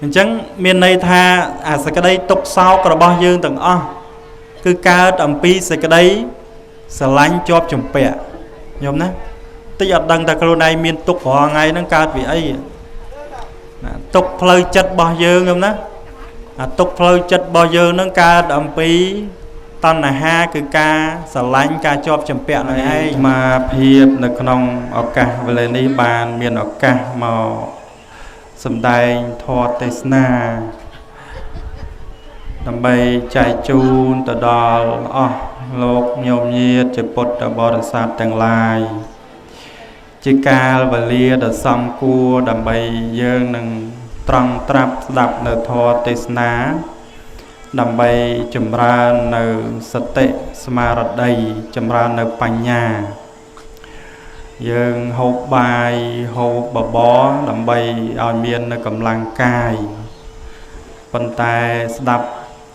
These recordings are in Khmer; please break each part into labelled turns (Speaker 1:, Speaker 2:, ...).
Speaker 1: អញ្ចឹងមានន័យថាអាសេចក្តីទុក្ខសោករបស់យើងទាំងអស់គឺកើតអំពីសេចក្តីស្រឡាញ់ជាប់ជំពាក់ញោមណាតិចអត់ដឹងថាខ្លួនឯងមានទុក្ខរាល់ថ្ងៃហ្នឹងកើតពីអីទុក្ខផ្លូវចិត្តរបស់យើងញោមណាអាទុក្ខផ្លូវចិត្តរបស់យើងហ្នឹងកើតអំពីតណ្ហាគឺការស្រឡាញ់ការជាប់ជំពាក់នឹងឯងមកភាពនៅក្នុងឱកាសវេលានេះបានមានឱកាសមកសម្ដែងធម៌ទេសនាដើម្បីចែកជូនទៅដល់អស់លោកញោមញាតិជាពុទ្ធបរិស័ទទាំងឡាយជាកាលវេលាដ៏សមគួរដើម្បីយើងនឹងត្រង់ត្រាប់ស្ដាប់នៅធម៌ទេសនាដើម្បីចម្រើននៅសតិស្មារតីចម្រើននៅបញ្ញាយើងហូបបាយហូបបបរដើម្បីឲ្យមាននៅកម្លាំងកាយប៉ុន្តែស្ដាប់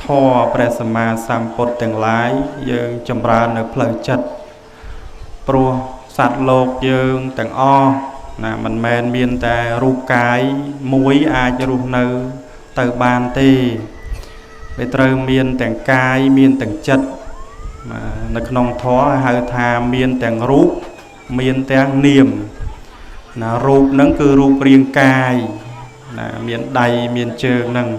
Speaker 1: ធម៌ព្រះសម្មាសម្ពុទ្ធទាំងឡាយយើងចម្រើននៅផ្លូវចិត្តព្រោះសត្វលោកយើងទាំងអស់ណាមិនមែនមានតែរូបកាយមួយអាចរស់នៅទៅបានទេវាត្រូវមានទាំងកាយមានទាំងចិត្តនៅក្នុងធម៌ហៅថាមានទាំងរូបមានទាំងនាមណារូបហ្នឹងគឺរូបរាងកាយណាមានដៃមានជើងហ្នឹង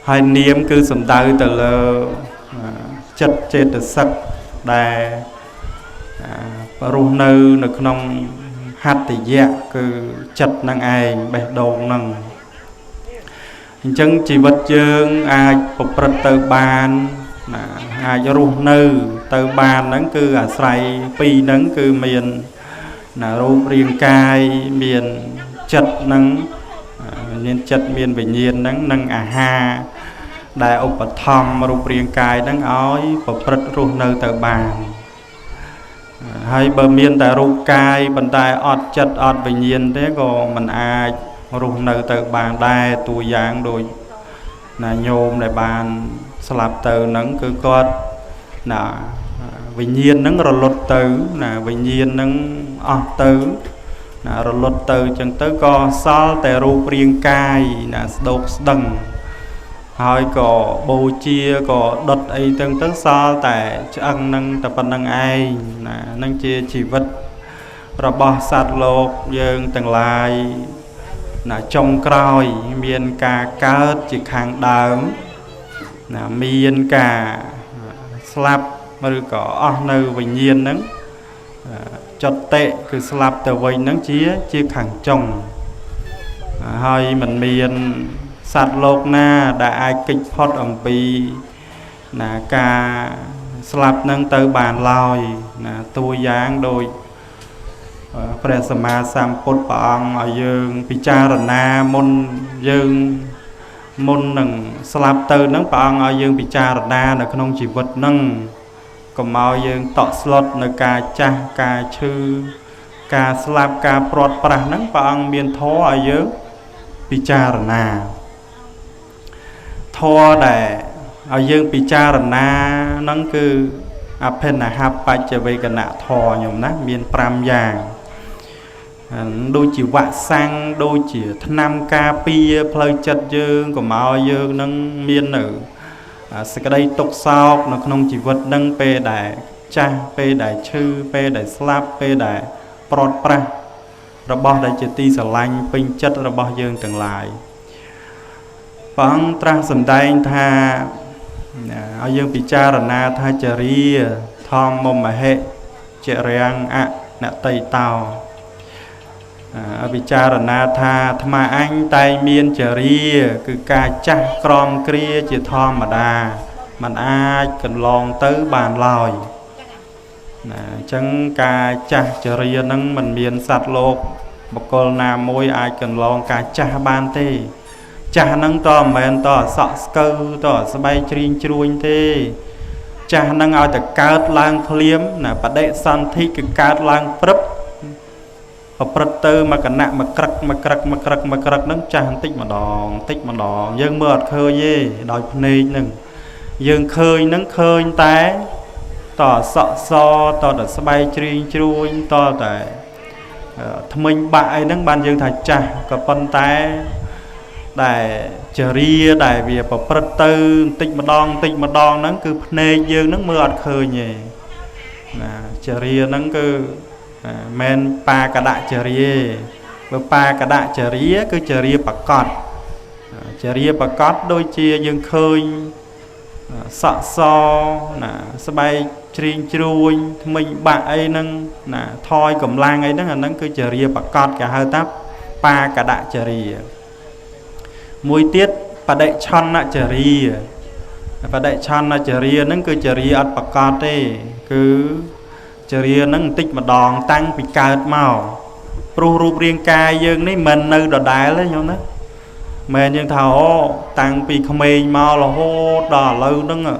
Speaker 1: ហើយនាមគឺសំដៅទៅលើចិត្តចេតសិកដែលរស់នៅក្នុងហត្ថយៈគឺចិត្តហ្នឹងឯងបេះដូងហ្នឹងអញ្ចឹងជីវិតយើងអាចប្រព្រឹត្តទៅបានណាអាចរស់នៅទៅបានហ្នឹងគឺអាស្រ័យពីរហ្នឹងគឺមានណារូបរាងកាយមានចិត្តហ្នឹងមានចិត្តមានវិញ្ញាណហ្នឹងនិងអាហារដែលឧបត្ថម្ភរូបរាងកាយហ្នឹងឲ្យប្រព្រឹត្តរស់នៅទៅបានហើយបើមានតែរូបកាយប៉ុន្តែអត់ចិត្តអត់វិញ្ញាណទេក៏មិនអាចរស់នៅទៅបានដែរតួយ៉ាងដូចណាញោមដែលបានស្លាប់ទៅហ្នឹងគឺគាត់ណាវិញ្ញាណហ្នឹងរលត់ទៅណាវិញ្ញាណហ្នឹងអស់ទៅណារលត់ទៅអញ្ចឹងទៅក៏សល់តែរូបរាងកាយណាស្ដោកស្ដឹងហើយក៏បូជាក៏ដុតអីទាំងទៅសល់តែឆ្អឹងហ្នឹងតែប៉ុណ្្នឹងឯងណាហ្នឹងជាជីវិតរបស់សត្វលោកយើងទាំងឡាយណាចុងក្រោយមានការកើតជាខាងដើមណាមានការស្លាប់ឬក៏អស់នៅវិញ្ញាណហ្នឹងចុតិគឺស្លាប់ទៅវិញហ្នឹងជាខាងចុងហើយមិនមានសត្វលោកណាដែលអាចគេចផុតអំពីណាការស្លាប់ហ្នឹងទៅបានឡើយណាតួយ៉ាងដូចព្រះសម្មាសម្ពុទ្ធព្រះអង្គឲ្យយើងពិចារណាមុនយើងមុននឹងស្លាប់ទៅហ្នឹងព្រះអង្គឲ្យយើងពិចារណានៅក្នុងជីវិតហ្នឹងកុំឲ្យយើងតក់ស្លុតនៅការចាស់ការឈឺការស្លាប់ការព្រាត់ប្រាសហ្នឹងព្រះអង្គមានធម៌ឲ្យយើងពិចារណាធម៌ដែលឲ្យយើងពិចារណាហ្នឹងគឺអភិនហបច្ចវេកនៈធម៌ញោមណាមាន5យ៉ាងដូចជាវ៉ាក់សាំងដូចជាថ្នាំការពារផ្លូវចិត្តយើងកុំឲ្យយើងនឹងមាននៅសេចក្តីទុក្ខសោកនៅក្នុងជីវិតនឹងពេលដែលចាស់ពេលដែលឈឺពេលដែលស្លាប់ពេលដែលព្រាត់ប្រាសរបស់ដែលជាទីស្រឡាញ់ពេញចិត្តរបស់យើងទាំងឡាយព្រះអង្គត្រាស់សម្ដែងថាឲ្យយើងពិចារណាថាចរិយាធម្មមហិចរាំងអនតិតោពិចារណាថាអាត្មាអញតែមានចរិយាគឺការចាស់ក្រមគ្រាជាធម្មតាมันអាចកន្លងទៅបានឡើយណាអញ្ចឹងការចាស់ចរិយាហ្នឹងมันមានសត្វលោកបុគ្គលណាមួយអាចកន្លងការចាស់បានទេចាស់ហ្នឹងតើមិនមែនតើសក់ស្កើតើស្បែកជ្រៀងជ្រួញទេចាស់ហ្នឹងឲ្យតែកើតឡើងភ្លាមណាបដិសន្ធិគឺកើតឡើងព្រឹបប្រព្រឹត្តទៅមកគណៈមកក្រឹកហ្នឹងចាស់បន្តិចម្ដងយើងមើលអត់ឃើញទេដោយភ្នែកហ្នឹងយើងឃើញហ្នឹងឃើញតែតើសក់សតើស្បែកជ្រៀងជ្រួញតើតែថ្មិញបាក់អីហ្នឹងបានយើងថាចាស់ក៏ប៉ុន្តែ đại chả ria đại vì bảo prật tư tích mà đong nắng cứ nề dương nắng mưa ọt khơi nhỉ chả ria nắng cứ men pa cả đại chả ria và pa cả đại chả ria cứ chả ria bạc cọt đôi chia dương khơi sọ so sơ bay triền chui mình bạn ấy nâng thôi cầm lang ấy nâng cứ chả ria bạc cọt cả hơi tắp pa cả đại chả ria mùi tiết và đại chọn là chả ria và đại chọn là chả ria nâng cứ chả ria ọt bạc cọt ấy cứ chả ria nâng tích mà đòn tăng bị cài màu pru rụp riêng cài dương này mình nơi đỏ đá lấy nhau đó mình nhưng thảo tăng bị không mê mau là hô đỏ lâu nâng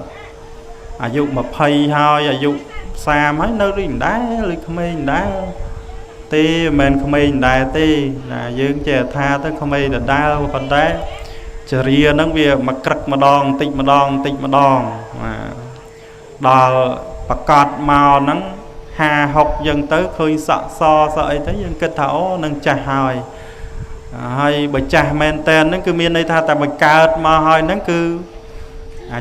Speaker 1: dụng mà phay hai dụng xa mấy nơi đi đá lấy không mê đá tê mình không mê đá tê là dương trẻ tha tới không mê đá phần đá chả ria nâng việc mà cật mà đòn tích mà đòn đò bạc cọt màu nắng hà học dần tới khơi sợ ấy tới dân kết thảo nâng chả hỏi hay bởi chả men tên nó cứ miền đây tha tại bởi cao mà hỏi nó cứ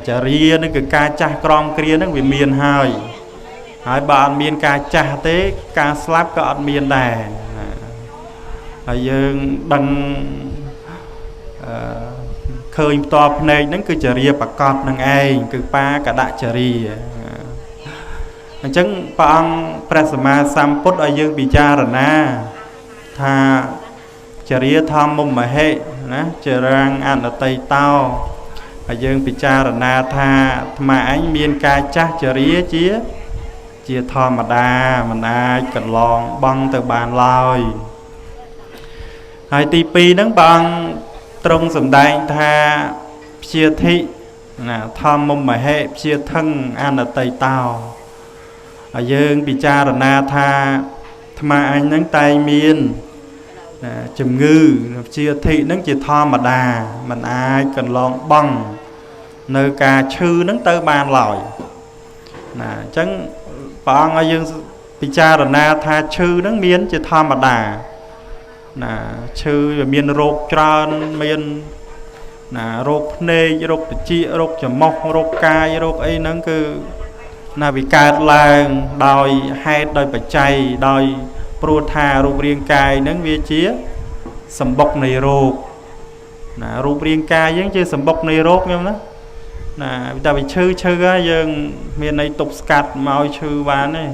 Speaker 1: chả ria nó cứ ca chả crom kia nó vì miền hỏi hai bạn miền ca chả tế ca slap có ở miền đà hay dân đăng khơi to này nó cứ chả ria bạc cọt nâng ai cứ pa cả đại chả ria chẳng bằng prasma samput ở dương bị cha rồi na tha chả ria tham mông mà hệ chả răng ăn ở tây tao ở dương bị cha rồi na tha mà anh miên ca chắc chả ria chia thò mà đa mình ai cần lòng băng từ bàn lòi hai tivi nắng bằng trong sầm đai tha chia thị tham mông mà hệ chia thân ăn ở tây tao ở dương bị cha rồi na tha mà anh nắng tay miên chùm ngư chia thị nắng chia tho mà đà mình ai cần lòng bằng nơi ca chư nắng tới ban lòi chẳng bọn ở dương bị cha rồi na tha chư nắng miên chia tho mà đà chư và miên rộp tròn miên rộp nê rộp chi rộp chầm mọc rộp cai rộp ấy nắng cứ bị cài làng đòi hay đòi bạch chay đòi pro thà rụp riêng cài nâng về chía sầm bọc này rụp riêng cài giống như sầm bọc này rốt nhau đó ta bị chư á dân miền này tục scat màu chư bán này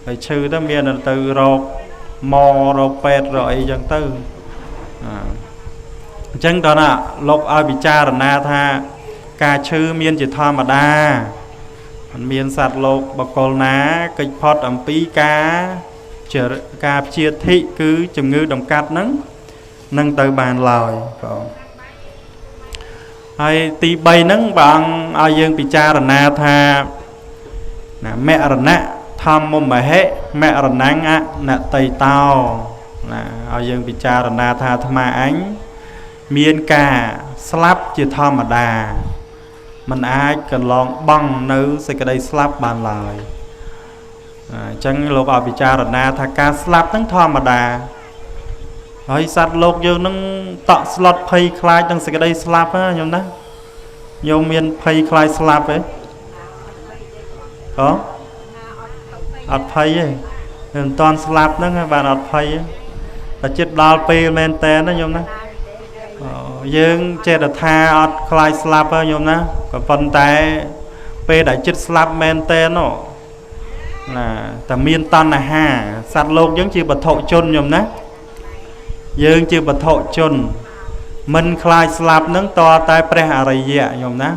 Speaker 1: phải chư đó miền là từ rột mò rột pet rồi dân tư chân đó là lộc ai bị cha là na tha ca chư miền chỉ tho mà đa miền sạt lộc bạc col ná kịch phật ẩm pí cá chở cá chia thị cứ chừng ngư đồng cát nâng từ bàn lòi hay tì bay nâng bằng ai dương bị cha là na tha mẹ là nạ thăm mông mà hết mẹ là nắng á nạ tây tao ai dương bị cha là na tha thăm ánh miền cả slap chia thom mà đà mình ai cần lòng bằng nữ sẽ cái đây slap bàn lời chẳng lúc ở bị cha rồi na tha ca slap nâng thom mà đà rồi sát lột vô nâng tọ slot pay khai nâng sẽ cái đây slap á nhôm đó vô miền pay khai slap ấy có ọt pay ấy toàn slap nâng bạn ọt pay ấy là chết đào pay men tên đó nhôm đó dương chơi là tha ọt khai slap á nhôm đó còn phần tay pay đã chết slap men tên nó là tầm miên tan là ha sát lột giống như bật thọ chôn nhôm đó dương chưa bật thọ chôn mình khai slap nâng to tay pre arai dạ nhôm đó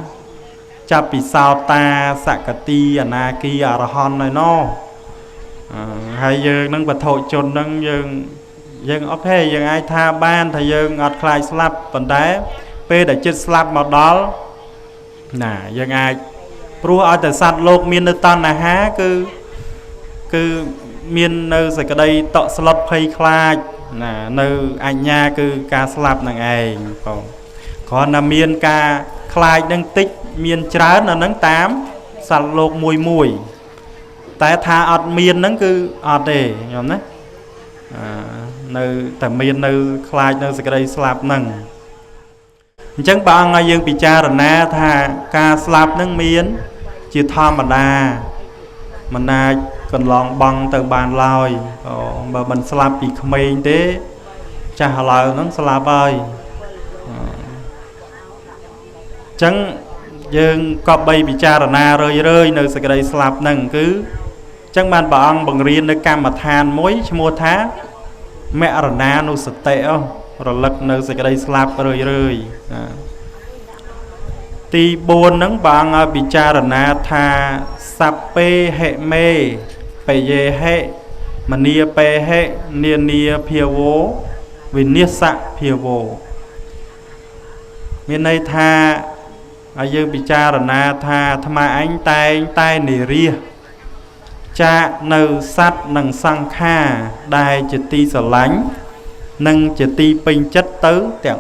Speaker 1: chạp bị sao ta sakati anaki arahon này nó hay dương nâng bật thọ chôn nâng dương ok dương ai tha ban thầy dương ọt khai slap phần đá p đã chết slap một đó dương ai pro ở tại sát lột miên nơi tan là há cứ miên nơi sẽ cái đây tọ slot pay khai nơi anh nha cứ ca slap nàng ai còn là miên ca khai nâng tích miên trán là nâng 8 sát lột mùi tại tha ọt miên nâng cứ ọt để nhầm đấy nơi tại miên nơi khai nơi sẽ cái đây slap nâng chẳng bằng ai dương bị cha rồi na thà ca slap nâng miến chỉ thom mà na còn lòng bằng từ bàn lòi mà mình slap bị không mình thế cha lời nó slap ơi chẳng dương có bay bị cha rồi na rơi nơi sẽ đây slap nâng cứ chẳng bàn bằng riêng nơi cam mà than mối mua thá mẹ rồi na nó sạch tệ không rồi lật nơi sẽ đây slap rơi ti buồn nắng bằng bị cha rồi na tha sắp pe hệ mê pe ye hệ mà nia pe hệ nia phia vô vì nia sạ phia vô miền này tha dương bị cha rồi na tha tham anh tay nỉ ria cha nâu sát nằng sang kha đai chữ ti sở lánh nâng chữ ti pin chất tứ tiếng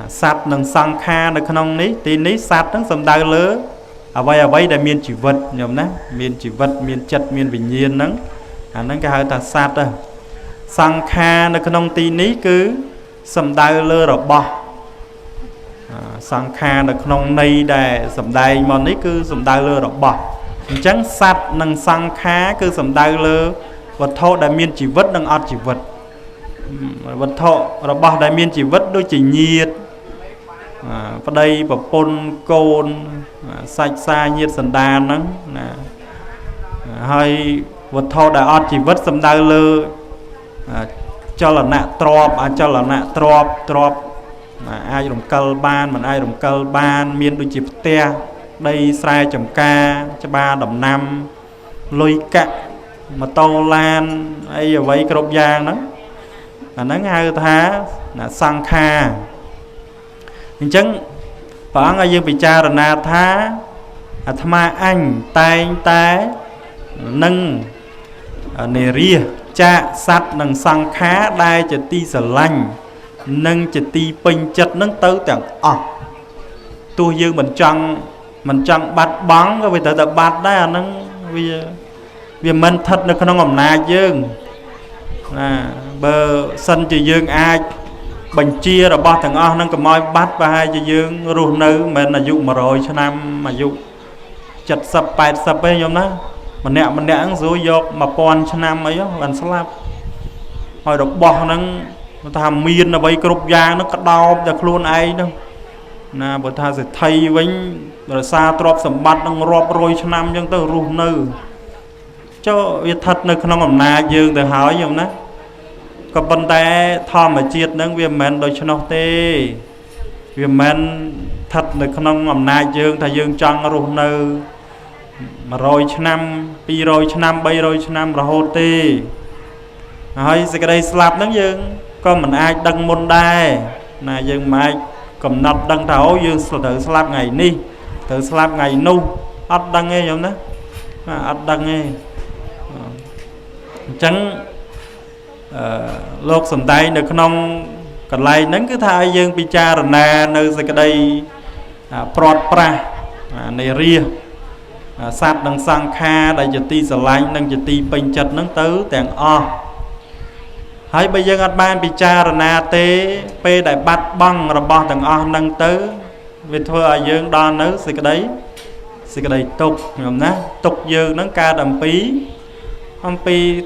Speaker 1: sát nâng sang khaនៅក្នុងនេះទីនេះសត្វហ្នឹងសំដៅលើអ្វីដែលមានជីវិតញោមណាមានជីវិតមានចិត្តមានវិញ្ញាណហ្នឹងអាហ្នឹងគេហៅថាសត្វសង្ខារនៅក្នុងទីនេះគឺសំដៅលើរបស់សង្ខារនៅក្នុងន័យដែលសំដែងមកនេះគឺសំដៅលើរបស់អញ្ចឹងសត្វនិងសង្ខារគឺសំដៅលើវត្ថុដែលមានជីវិតនិងអត់ជីវិតវត្ថុរបស់ដែលមានជីវិតដូចជាញាតិប្តីប្រពន្ធកូនសាច់សាញាតិសន្តានហ្នឹងណាហើយវត្ថុដែលអត់ជីវិតសំដៅលើចលនៈទ្របអចលនៈទ្របអាចរំកិលបានមិនអាចរំកិលបានមានដូចជាផ្ទះដីស្រែចម្ការច្បារដំណាំលុយកាក់ម៉ូតូឡានអីអ្វីគ្រប់យ៉ាងហ្នឹងអាហ្នឹងហៅថាសង្ខារអញ្ចឹងព្រះអង្គឲ្យយើងពិចារណាថាអាត្មាអញតែងតែនឹងនិរិះចាកសត្វនិងសង្ខារដែលជាទីស្រឡាញ់និងជាទីពេញចិត្តនឹងទៅទាំងអស់ទោះយើងមិនចង់បាត់បង់ក៏វាត្រូវតែបាត់ដែរអាហ្នឹងវាមិនស្ថិតនៅក្នុងអំណាចយើងណាបើសិនជាយើងអាចបញ្ជារបស់ទាំងអស់ហ្នឹងកុំឲ្យបាត់ប្រហែលជាយើងរស់នៅមិនអាយុ100ឆ្នាំអាយុ70 80ទេញោមណាម្នាក់ហ្នឹងស្រួលយក1000ឆ្នាំអីបានស្លាប់ហើយរបស់ហ្នឹងថាមានអ្វីគ្រប់យ៉ាងហ្នឹងក៏ដោបតែខ្លួនឯងហ្នឹងណាបើថាសេដ្ឋីវិញរសារទ្រព្យសម្បត្តិនឹងរាប់រយឆ្នាំអញ្ចឹងទៅរស់នៅចុះវាស្ថិតនៅក្នុងអំណាចយើងទៅហើយញោមណាក៏ប៉ុន្តែធម្មជាតិនឹងវាមិនមែនដូច្នោះទេវាមិនស្ថិតនៅក្នុងអំណាចយើងថាយើងចង់រស់នៅ100ឆ្នាំ200ឆ្នាំ300ឆ្នាំរហូតទេហើយសេចក្តីស្លាប់នឹងយើងក៏មិនអាចដឹងមុនដែរណាយើងមិនអាចកំណត់ដឹងថាអូយើងត្រូវស្លាប់ថ្ងៃនេះត្រូវស្លាប់ថ្ងៃនោះអត់ដឹងទេញោមណាអត់ដឹងទេអញ្ចឹងលោកសំដែងនៅក្នុងកន្លែងហ្នឹងគឺថាឲ្យយើងពិចារណានៅសេចក្តីព្រាត់ប្រាសនៃរាសសត្វនិងសង្ខារដែលជាទីស្រឡាញ់និងជាទីពេញចិត្តហ្នឹងទៅទាំងអស់ហើយបើយើងអត់បានពិចារណាទេពេលដែលបាត់បង់របស់ទាំងអស់ហ្នឹងទៅវាធ្វើឲ្យយើងដល់នៅសេចក្តីទុក្ខញោមណាទុក្ខយើងហ្នឹងកើតអំពី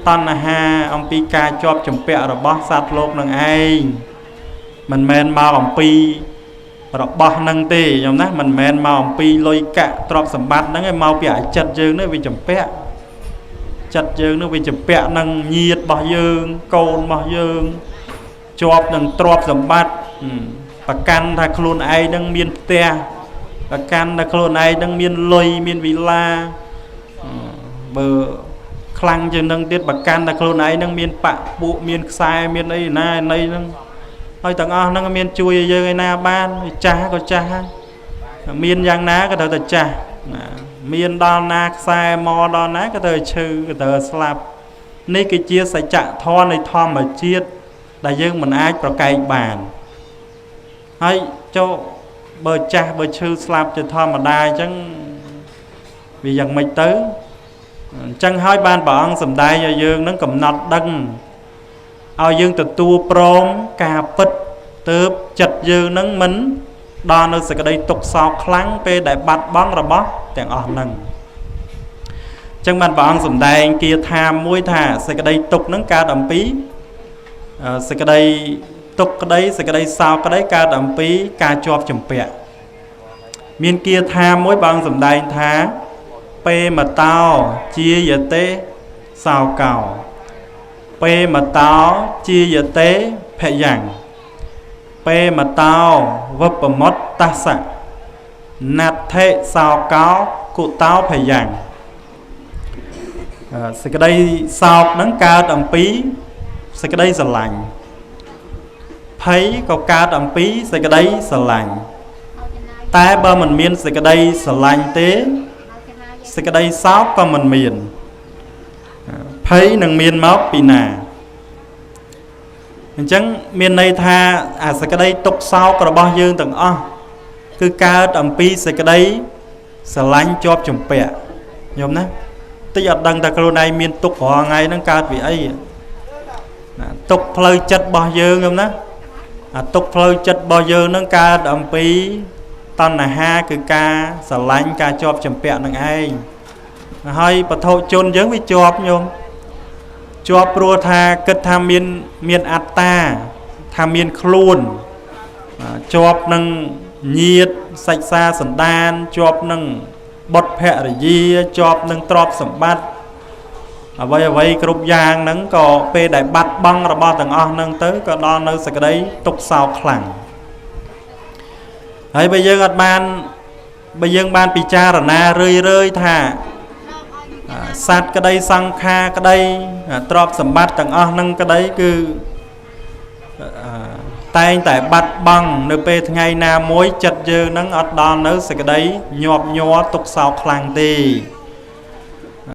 Speaker 1: តណ្ហាអំពីការជាប់ជំពាក់របស់សត្វលោកនឹងឯងមិនមែនមកអំពីរបស់នឹងទេញោមណាមិនមែនមកអំពីលុយកាក់ទ្រព្យសម្បត្តិហ្នឹងឯងមកពីអាចិត្តយើងនេះវាជំពាក់ចិត្តយើងនេះវាជំពាក់នឹងញាតិរបស់យើងកូនរបស់យើងជាប់នឹងទ្រព្យសម្បត្តិប្រកាន់ថាខ្លួនឯងនឹងមានផ្ទះប្រកាន់ថាខ្លួនឯងនឹងមានលុយមានវិឡាបើខ្លាំងជាងនឹងទៀតប្រកាន់តែខ្លួនឯងនឹងមានបាក់ពួកមានខ្សែមានអីណាណីហ្នឹងហើយទាំងអស់ហ្នឹងមានជួយឲ្យយើងឯណាបានចាស់ក៏ចាស់ហើយមានយ៉ាងណាក៏ត្រូវតែចាស់ណាមានដល់ណាខ្សែមកដល់ណាក៏ត្រូវឈឺក៏ត្រូវស្លាប់នេះគឺជាសច្ចធម៌នៃធម្មជាតិដែលយើងមិនអាចប្រកែកបានហើយចូលបើចាស់បើឈឺស្លាប់ជាធម្មតាអញ្ចឹងវាយ៉ាងម៉េចទៅអញ្ចឹងហើយបានព្រះអង្គសម្ដែងឲ្យយើងនឹងកំណត់ដឹងឲ្យយើងទទួលព្រមការពិត tớp chật dư nâng mình đo nơi sẽ đây tục sao kháng về để bắt bóng rồi bó tiếng ở nâng chẳng bạn bảo ông dùm đài kia tham môi thả sẽ đây tục nâng ca đầm phí sẽ đây tục cái đấy sẽ đây sao cái đấy ca đầm phí ca chọp chùm bẹ miền kia tham môi bằng dùm đài thá pê mà tao chia giờ tế sao cào pê mà tao chia giờ tế phẹ dàng pê mà tao vấp vào mót ta sẵn nạt thệ sao cáo cụ tao phẹ dàng sẽ cái đây sao nắng ca đầm phí sẽ cái đây là lành thấy có ca đầm phí sẽ cái đấy là lành tai ba mình miên sẽ cái đây là lành tế sẽ cái đây sao có mình miền thấy nâng miên máu bị nà chẳng miền này tha sẽ cái đây tục sao có bao nhiêu tầng cứ ca đầm phí sẽ cái đấy là lành cho chùm bẹ nhôm nè tôi giật đăng ta câu này miền tục họ ngay nâng ca vì ấy tục phơi chất bao nhiêu không đó tục phơi chất bao nhiêu nâng ca đầm phí tần là ha cứ ca xả lánh ca chọp chầm bẹ nâng ai hơi bà thô chôn giống với chọp nhôm chọp rùa tha kết tham miền át ta tham miền khuôn chọp nâng nhiệt sạch xa sẵn đan chọp nâng bọt phẹ rồi gì chọp nâng trọp sẵn bát vậy cái rụp giang nâng có phê đại bát băng rồi bao tầng nâng tới có đo nơi sẽ cái đấy tục sao khẳng hay bây giờ ban bị cha rồi na rơi thả sát cái đây sang kha cái đây trọp sầm bát tầng nâng cái đấy cứ tay tại bát băng nơi pe ngày na mối chật dơ nâng ở đo nơi sẽ cái đấy nhọp nhó tục sao khẳng tì